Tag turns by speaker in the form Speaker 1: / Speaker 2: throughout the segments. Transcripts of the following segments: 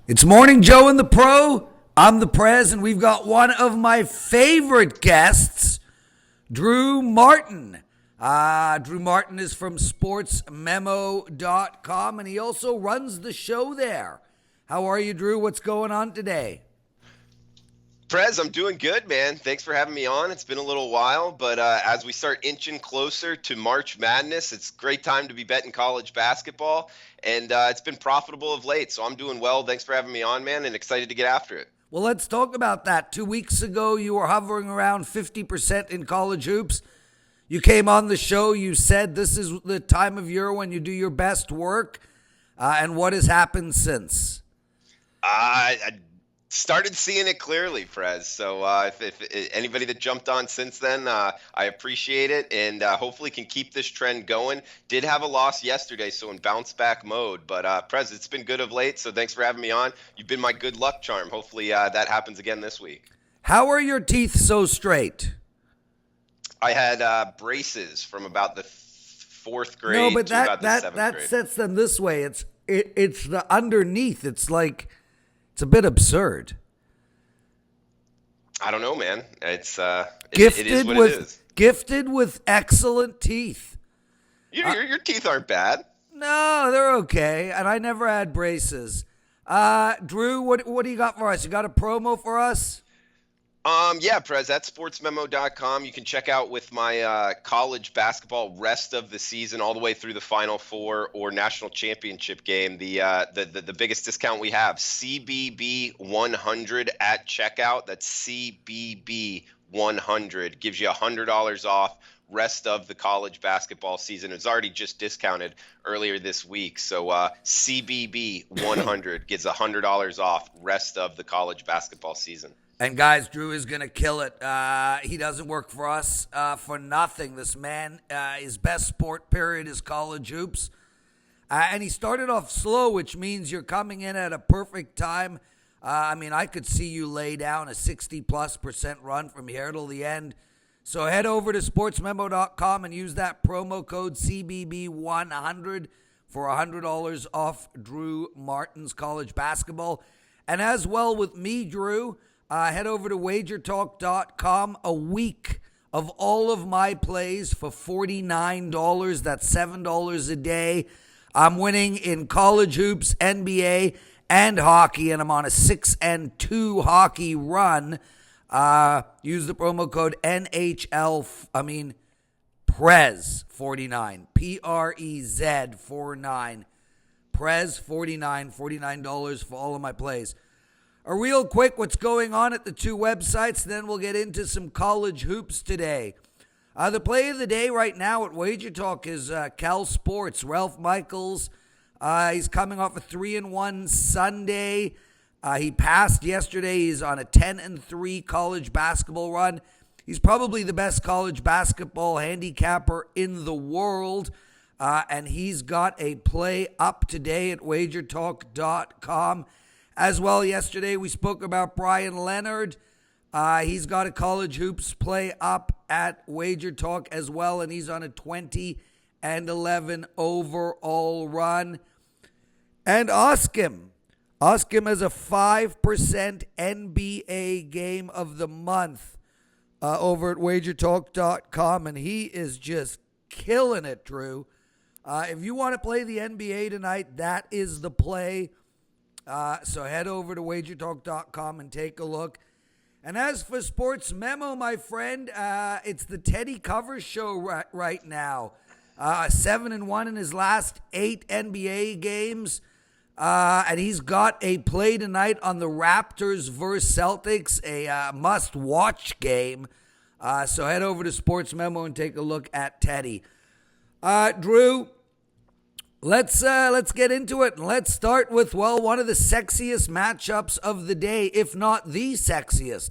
Speaker 1: It's Morning Joe and the Pro. I'm the Prez, and we've got one of my favorite guests, Drew Martin. Drew Martin is from sportsmemo.com, and he also runs the show there. How are you, Drew? What's going on today?
Speaker 2: Prez, I'm doing good, man. Thanks for having me on. It's been a little while, but as we start inching closer to March Madness, it's a great time to be betting college basketball, and it's been profitable of late, so I'm doing well. Thanks for having me on, man, and excited to get after it.
Speaker 1: Well, let's talk about that. 2 weeks ago, you were hovering around 50% in college hoops. You came on the show. You said this is the time of year when you do your best work, and what has happened since?
Speaker 2: I started seeing it clearly, Prez. So if anybody that jumped on since then, I appreciate it, and hopefully can keep this trend going. Did have a loss yesterday, so in bounce back mode. But Prez, it's been good of late, so thanks for having me on. You've been my good luck charm. Hopefully that happens again this week.
Speaker 1: How are your teeth so straight?
Speaker 2: I had braces from about the fourth grade
Speaker 1: No, but
Speaker 2: to about the seventh
Speaker 1: that
Speaker 2: grade.
Speaker 1: sets them this way. It's the underneath. It's a bit absurd.
Speaker 2: I don't know, man. It's
Speaker 1: Gifted
Speaker 2: it is what
Speaker 1: with
Speaker 2: it is.
Speaker 1: gifted with excellent teeth.
Speaker 2: Your teeth aren't bad.
Speaker 1: No, they're okay, and I never had braces. Drew, what do you got for us? You got a promo for us?
Speaker 2: Yeah, Prez, at sportsmemo.com. You can check out with my college basketball rest of the season all the way through the Final Four or national championship game. The biggest discount we have, CBB 100 at checkout. That's CBB 100. Gives you $100 off rest of the college basketball season. It's already just discounted earlier this week. So CBB 100 gives $100 off rest of the college basketball season.
Speaker 1: And guys, Drew is going to kill it. He doesn't work for us for nothing. This man, his best sport period is college hoops. And he started off slow, which means you're coming in at a perfect time. I could see you lay down a 60+% run from here till the end. So head over to sportsmemo.com and use that promo code CBB100 for $100 off Drew Martin's college basketball. And as well with me, Drew, head over to WagerTalk.com. A week of all of my plays for $49. That's $7 a day. I'm winning in college hoops, NBA, and hockey, and I'm on a 6-2 hockey run. Use the promo code Prez49, Prez 49, Prez 49, $49 for all of my plays. A real quick, what's going on at the two websites, then we'll get into some college hoops today. The play of the day right now at WagerTalk is Cal Sports. Ralph Michaels, he's coming off a 3-1 Sunday. He passed yesterday. He's on a 10-3 college basketball run. He's probably the best college basketball handicapper in the world, and he's got a play up today at WagerTalk.com. As well, yesterday we spoke about Brian Leonard. He's got a college hoops play up at WagerTalk as well, and he's on a 20-11 overall run. And Oskim has a 5% NBA game of the month over at WagerTalk.com, and he is just killing it, Drew. If you want to play the NBA tonight, that is the play. So head over to WagerTalk.com and take a look. And as for Sports Memo, my friend, it's the Teddy Cover Show right now. 7-1 in his last 8 NBA games. And he's got a play tonight on the Raptors versus Celtics, a must-watch game. So head over to Sports Memo and take a look at Teddy. Drew, let's get into it. And let's start with, one of the sexiest matchups of the day, if not the sexiest.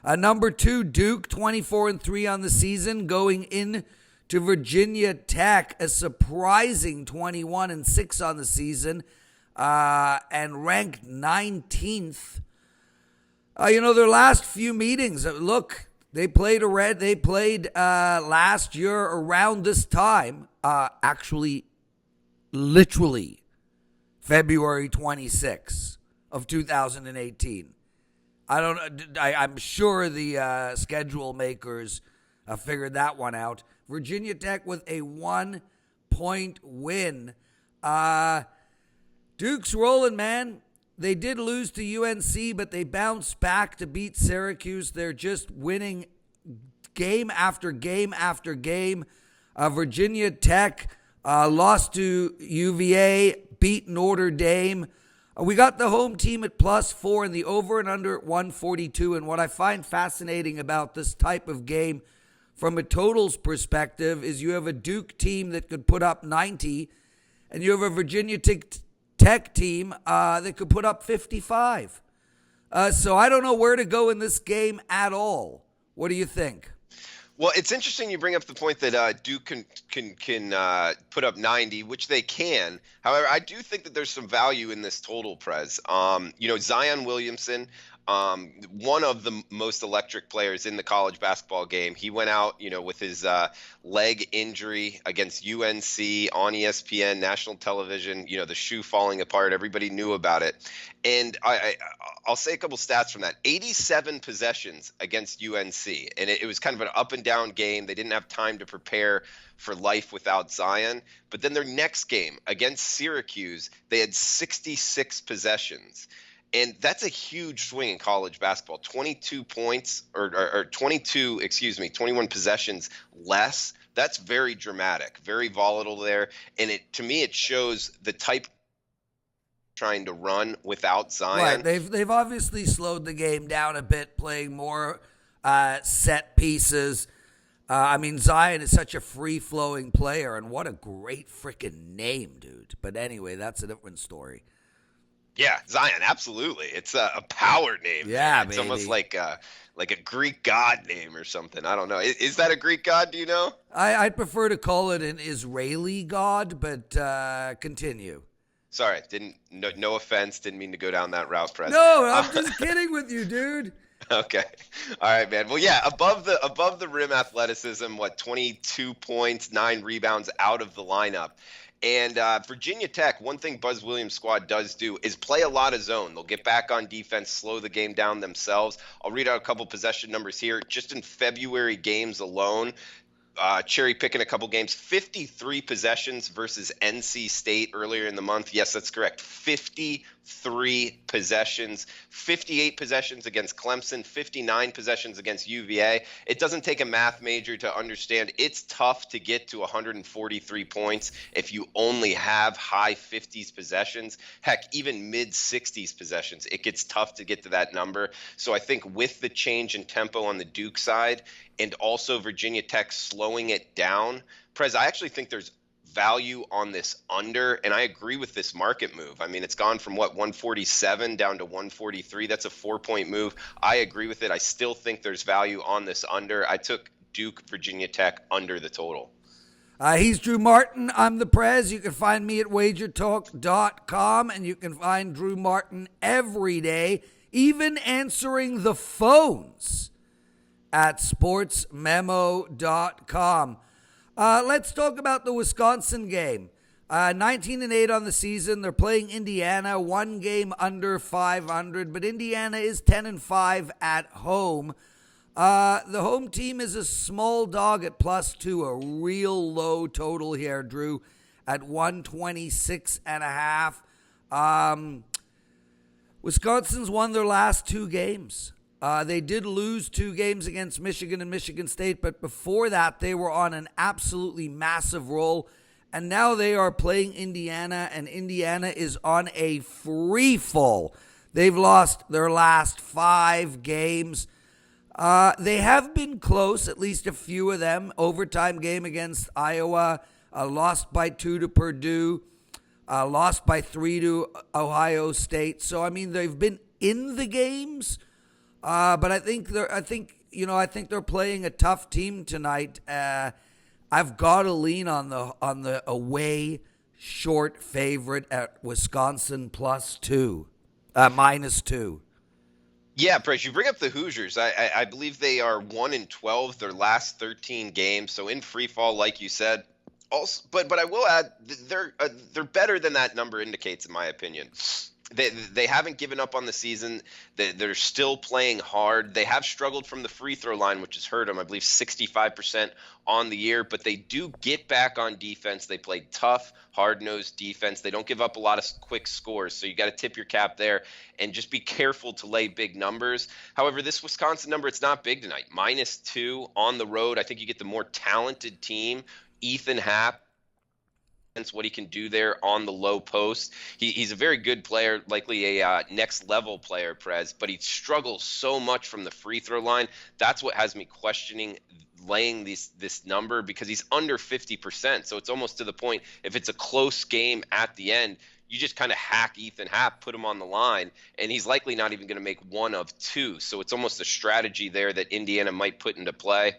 Speaker 1: Number 2, Duke, 24-3 on the season, going in to Virginia Tech, a surprising 21-6 on the season. And ranked 19th. Their last few meetings, look, they played last year around this time, literally February 26th. of 2018. I'm sure the schedule makers figured that one out. Virginia Tech with a 1-point win. Duke's rolling, man. They did lose to UNC, but they bounced back to beat Syracuse. They're just winning game after game after game. Virginia Tech lost to UVA, beat Notre Dame. We got the home team at +4 and the over and under at 142. And what I find fascinating about this type of game from a totals perspective is you have a Duke team that could put up 90, and you have a Virginia Tech team that could put up 55. So I don't know where to go in this game at all. What do you think?
Speaker 2: Well, it's interesting you bring up the point that Duke can put up 90, which they can. However, I do think that there's some value in this total, Prez. Zion Williamson, one of the most electric players in the college basketball game. He went out, with his leg injury against UNC on ESPN, national television, the shoe falling apart. Everybody knew about it. And I'll say a couple stats from that. 87 possessions against UNC. And it was kind of an up and down game. They didn't have time to prepare for life without Zion. But then their next game against Syracuse, they had 66 possessions. And that's a huge swing in college basketball. 22 points or 21 possessions less. That's very dramatic, very volatile there. And to me, it shows the type trying to run without Zion.
Speaker 1: Right. They've obviously slowed the game down a bit, playing more set pieces. Zion is such a free-flowing player, and what a great freaking name, dude. But anyway, that's a different story.
Speaker 2: Yeah, Zion, absolutely. It's a power name.
Speaker 1: Yeah,
Speaker 2: it's
Speaker 1: baby.
Speaker 2: Almost like a Greek god name or something. I don't know. Is that a Greek god? Do you know?
Speaker 1: I'd prefer to call it an Israeli god, but continue.
Speaker 2: Sorry, no offense. Didn't mean to go down that route, Prez.
Speaker 1: No, I'm just kidding with you, dude.
Speaker 2: Okay. All right, man. Well, yeah, above the rim athleticism, 22 points, 9 rebounds out of the lineup. And Virginia Tech, one thing Buzz Williams' squad does do is play a lot of zone. They'll get back on defense, slow the game down themselves. I'll read out a couple possession numbers here. Just in February games alone, cherry picking a couple games, 53 possessions versus NC State earlier in the month. Yes, that's correct. 53 possessions, 58 possessions against Clemson, 59 possessions against UVA. It doesn't take a math major to understand it's tough to get to 143 points if you only have high 50s possessions. Heck, even mid 60s possessions, it gets tough to get to that number. So I think with the change in tempo on the Duke side and also Virginia Tech slowing it down, Prez, I actually think there's value on this under, and I agree with this market move. It's gone from 147 down to 143. That's a 4-point move. I agree with it. I still think there's value on this under. I took Duke, Virginia Tech under the total.
Speaker 1: He's Drew Martin. I'm the Prez. You can find me at WagerTalk.com, and you can find Drew Martin every day, even answering the phones at SportsMemo.com. Let's talk about the Wisconsin game. 19-8 on the season. They're playing Indiana, one game under 500, but Indiana is 10-5 at home. The home team is a small dog at +2, a real low total here, Drew, at 126.5. Wisconsin's won their last 2 games. They did lose 2 games against Michigan and Michigan State, but before that, they were on an absolutely massive roll. And now they are playing Indiana, and Indiana is on a free fall. They've lost their last 5 games. They have been close, at least a few of them. Overtime game against Iowa, lost by 2 to Purdue, lost by 3 to Ohio State. So, they've been in the games. But I think they're playing a tough team tonight. I've got to lean on the away short favorite at Wisconsin +2, -2.
Speaker 2: Yeah, Prez, you bring up the Hoosiers. I believe they are 1-12 their last 13 games, so in free fall, like you said. Also, but I will add they're better than that number indicates, in my opinion. They haven't given up on the season. They're still playing hard. They have struggled from the free throw line, which has hurt them. I believe 65% on the year, but they do get back on defense. They play tough, hard-nosed defense. They don't give up a lot of quick scores, so you got to tip your cap there and just be careful to lay big numbers. However, this Wisconsin number, it's not big tonight. -2 on the road. I think you get the more talented team. Ethan Happ, what he can do there on the low post. He's a very good player, likely a next level player, Prez, but he struggles so much from the free throw line. That's what has me questioning laying this number, because he's under 50%. So it's almost to the point, if it's a close game at the end, you just kind of hack Ethan Happ, put him on the line, and he's likely not even going to make one of two. So it's almost a strategy there that Indiana might put into play.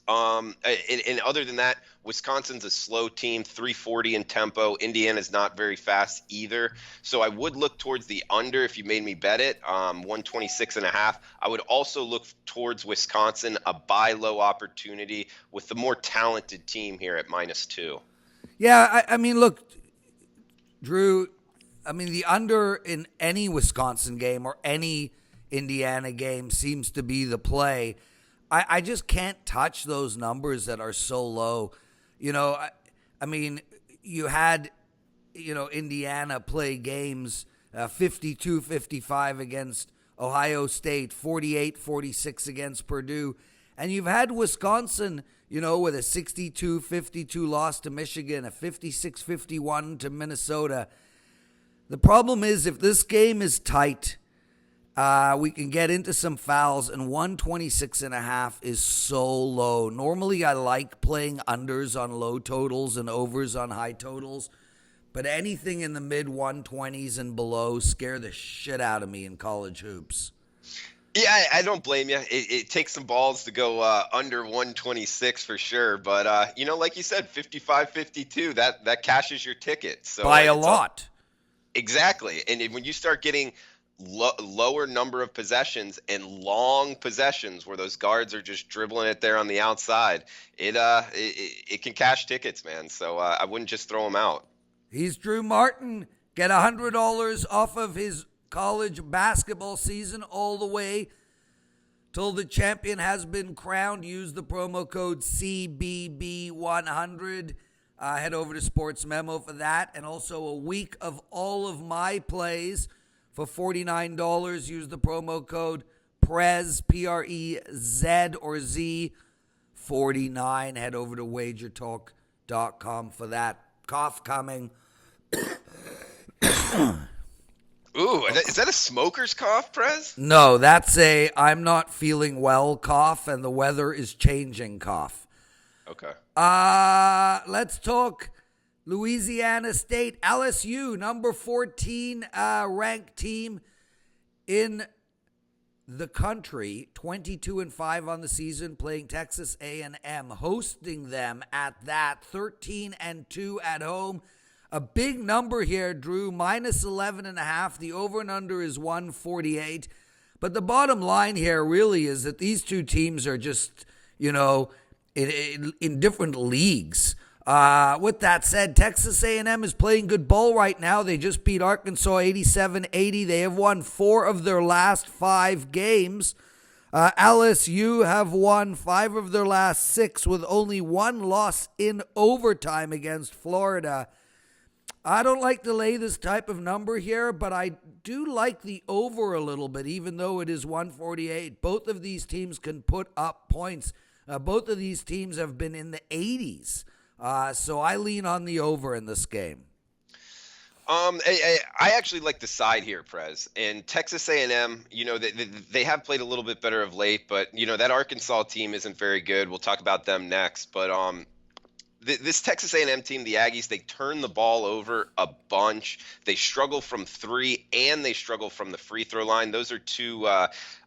Speaker 2: And other than that, Wisconsin's a slow team, 340 in tempo. Indiana's not very fast either. So I would look towards the under if you made me bet it, 126.5. I would also look towards Wisconsin, a buy low opportunity with the more talented team here at -2.
Speaker 1: Yeah, I mean, look, Drew, I mean, the under in any Wisconsin game or any Indiana game seems to be the play. I just can't touch those numbers that are so low. You know, I mean, you had, Indiana play games 52-55 against Ohio State, 48-46 against Purdue. And you've had Wisconsin, with a 62-52 loss to Michigan, a 56-51 to Minnesota. The problem is, if this game is tight, we can get into some fouls, and 126.5 is so low. Normally, I like playing unders on low totals and overs on high totals, but anything in the mid-120s and below scare the shit out of me in college hoops.
Speaker 2: Yeah, I don't blame you. It takes some balls to go under 126 for sure, but like you said, 55-52, that cashes your ticket. So
Speaker 1: by a lot.
Speaker 2: Exactly, and when you start getting lower number of possessions and long possessions where those guards are just dribbling it there on the outside, it can cash tickets, man. So I wouldn't just throw them out.
Speaker 1: He's Drew Martin. Get $100 off of his college basketball season all the way till the champion has been crowned. Use the promo code CBB100. Head over to Sports Memo for that, and also a week of all of my plays. For $49, use the promo code Prez, Prez or Z 49. Head over to WagerTalk.com for that. Cough coming.
Speaker 2: Ooh, is that a smoker's cough, Prez?
Speaker 1: No, that's a I'm not feeling well cough, and the weather is changing cough.
Speaker 2: Okay.
Speaker 1: Let's talk Louisiana State, LSU, number 14 ranked team in the country, 22-5 on the season, playing Texas A&M, hosting them at that, 13-2 at home. A big number here, Drew, -11.5. The over and under is 148. But the bottom line here really is that these two teams are just, in different leagues. With that said, Texas A&M is playing good ball right now. They just beat Arkansas 87-80. They have won 4 of their last 5 games. LSU have won 5 of their last 6 with only 1 loss in overtime against Florida. I don't like to lay this type of number here, but I do like the over a little bit, even though it is 148. Both of these teams can put up points. Both of these teams have been in the 80s. So I lean on the over in this game.
Speaker 2: I actually like the side here, Prez. And Texas A&M, they have played a little bit better of late, but that Arkansas team isn't very good. We'll talk about them next. But this Texas A&M team, the Aggies, they turn the ball over a bunch. They struggle from 3 and they struggle from the free throw line. Those are two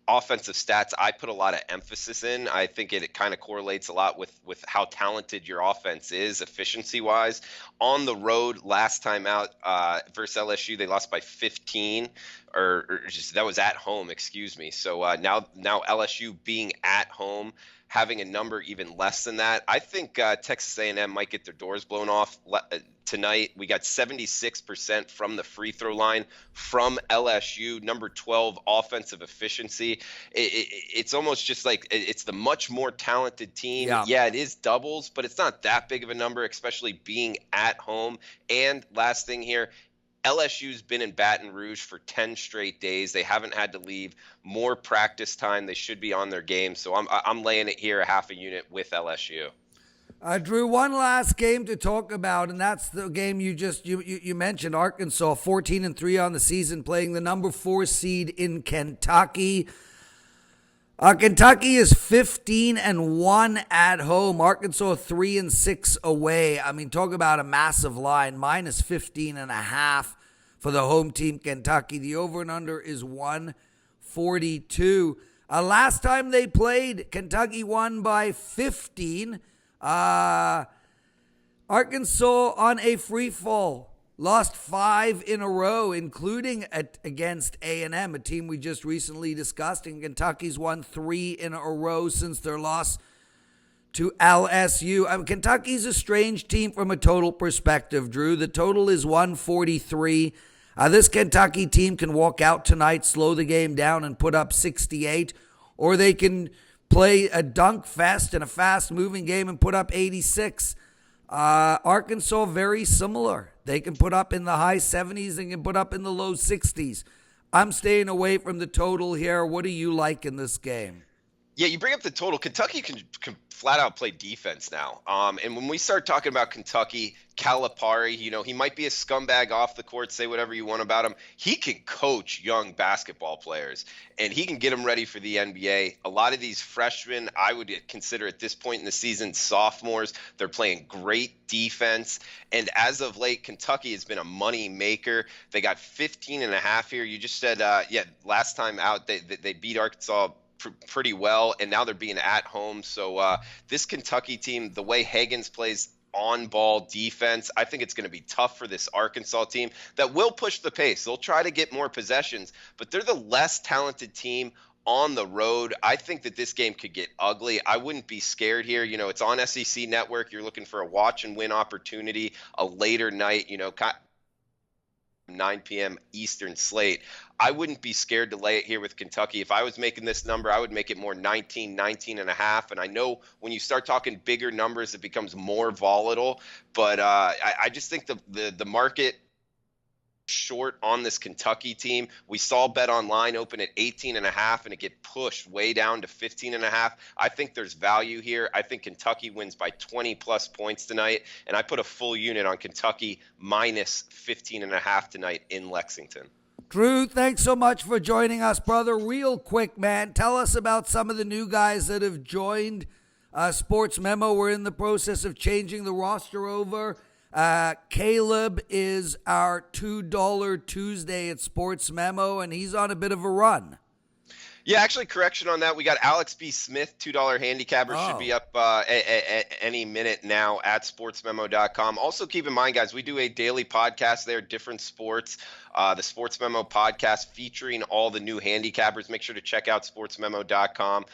Speaker 2: offensive stats I put a lot of emphasis in. I think it kind of correlates a lot with how talented your offense is efficiency-wise. On the road, last time out versus LSU, they lost by 15, or just that was at home, excuse me. So now LSU being at home, having a number even less than that, I think Texas A&M might get their doors blown off tonight. We got 76% from the free throw line from LSU, number 12 offensive efficiency. It's almost just like it's the much more talented team. Yeah, it is doubles, but it's not that big of a number, especially being at home. And last thing here, LSU's been in Baton Rouge for 10 straight days. They haven't had to leave. More practice time. They should be on their game. So I'm laying it here, a half a unit with LSU.
Speaker 1: Drew, one last game to talk about, and that's the game you mentioned. Arkansas, 14-3 on the season, playing the number 4 seed in Kentucky. Kentucky is 15-1 at home. Arkansas 3-6 away. I mean, talk about a massive line. Minus 15.5 for the home team, Kentucky. The over and under is 142. Last time they played, Kentucky won by 15. Arkansas on a free fall. Lost 5 in a row, including against A&M, a team we just recently discussed. And Kentucky's won 3 in a row since their loss to LSU. Kentucky's a strange team from a total perspective, Drew. The total is 143. This Kentucky team can walk out tonight, slow the game down, and put up 68. Or they can play a dunk fest in a fast-moving game and put up 86. Arkansas, very similar. They can put up in the high 70s and can put up in the low 60s. I'm staying away from the total here. What do you like in this game?
Speaker 2: Yeah, you bring up the total. Kentucky can flat out play defense now. And when we start talking about Kentucky, Calipari, he might be a scumbag off the court, say whatever you want about him. He can coach young basketball players, and he can get them ready for the NBA. A lot of these freshmen, I would consider at this point in the season sophomores. They're playing great defense. And as of late, Kentucky has been a money maker. They got 15.5 here. You just said, last time out, they beat Arkansas pretty well, and now they're being at home. So this Kentucky team, the way Higgins plays on-ball defense, I think it's going to be tough for this Arkansas team that will push the pace. They'll try to get more possessions, but they're the less talented team on the road. I think that this game could get ugly. I wouldn't be scared here. It's on SEC Network. You're looking for a watch and win opportunity, a later night, 9 p.m. Eastern slate. I wouldn't be scared to lay it here with Kentucky. If I was making this number, I would make it more 19.5. And I know when you start talking bigger numbers, it becomes more volatile. But I just think the market short on this Kentucky team. We saw Bet Online open at 18.5 and it get pushed way down to 15.5. I think there's value here. I think Kentucky wins by 20 plus points tonight, and I put a full unit on Kentucky minus 15.5 tonight in Lexington.
Speaker 1: Drew, thanks so much for joining us, brother. Real quick, man, tell us about some of the new guys that have joined Sports Memo. We're in the process of changing the roster over. Caleb is our $2 Tuesday at Sports Memo, and he's on a bit of a run.
Speaker 2: Yeah, actually, correction on that. We got Alex B. Smith, $2 handicapper, should be up any minute now at sportsmemo.com. Also, keep in mind, guys, we do a daily podcast there, different sports. The Sports Memo podcast featuring all the new handicappers. Make sure to check out sportsmemo.com.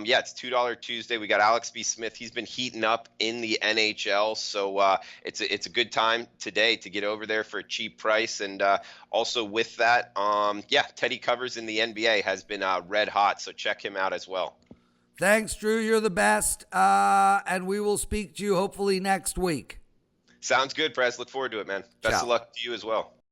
Speaker 2: It's $2 Tuesday. We got Alex B. Smith. He's been heating up in the NHL, so it's a good time today to get over there for a cheap price. And also with that, Teddy Covers in the NBA has been red hot, so check him out as well.
Speaker 1: Thanks, Drew. You're the best, and we will speak to you hopefully next week.
Speaker 2: Sounds good, Prez. Look forward to it, man. Best of luck to you as well.